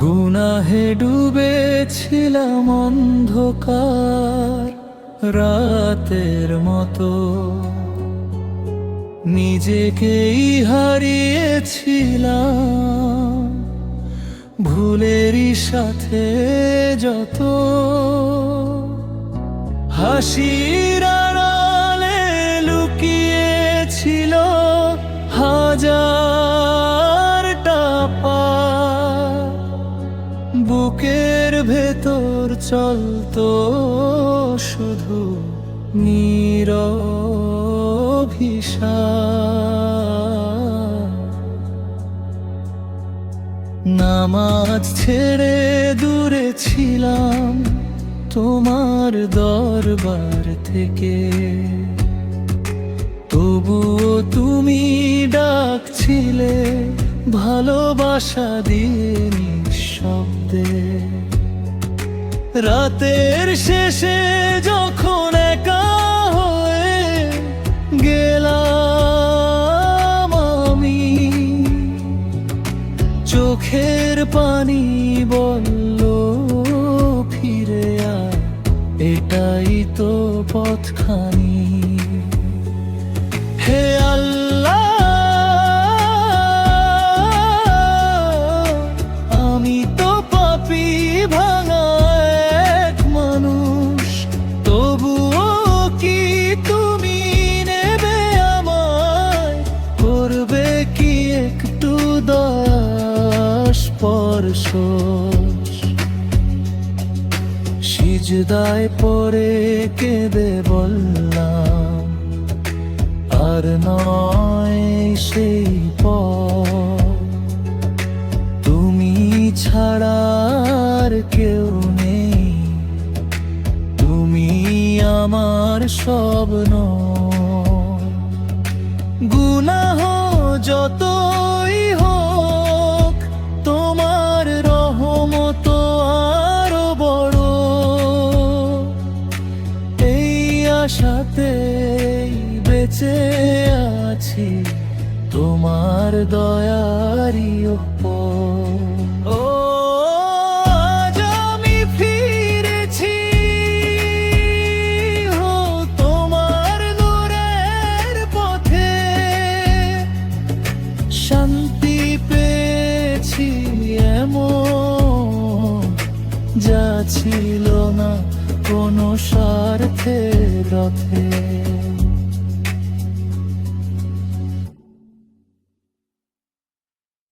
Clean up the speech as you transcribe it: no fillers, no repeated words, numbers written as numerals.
গুনাহে ডুবেছিলাম অন্ধকার রাতের মতো, নিজেকেই হারিয়েছিলাম ভুলেরই সাথে। যত হাসির আড়ালে লুকিয়েছিল হাজারটা পাপ, বুকের ভেতর চলতো শুধু নীরভিশাপ। নামাজ ছেড়ে দূরে ছিলাম তোমার দরবার থেকে, তবুও তুমি ডাকছিলে ভালোবাসা দিয়ে নিঃশব্দে। রাতের শেষে যখন একা হয়ে গেলাম আমি, চোখের পানি বলল ফিরে আয়, এটাই তো পথখানি। হে আল্লাহ, আমি তো পাপী ভাঙা এক মানুষ, তবুও কি তুমি নেবে আমায়? করবে কি একটু দয়া স্পর্শ? সিজদায় পড়ে কেঁদে বললাম, আর নয় সেই পথ, তুমি ছাড়া আর কেউ নেই, তুমি আমার স্বপ্ন। গুনাহ যতই হোক, তোমার রহমত আরো বড়, এই আশাতেই বেঁচে আছি তোমার দয়ারই উপর। ও আজ আমি ফিরেছি তোমার নূরের পথে, শান্তি পেয়েছি এমন যা ছিল না কোনো স্বার্থের রথে।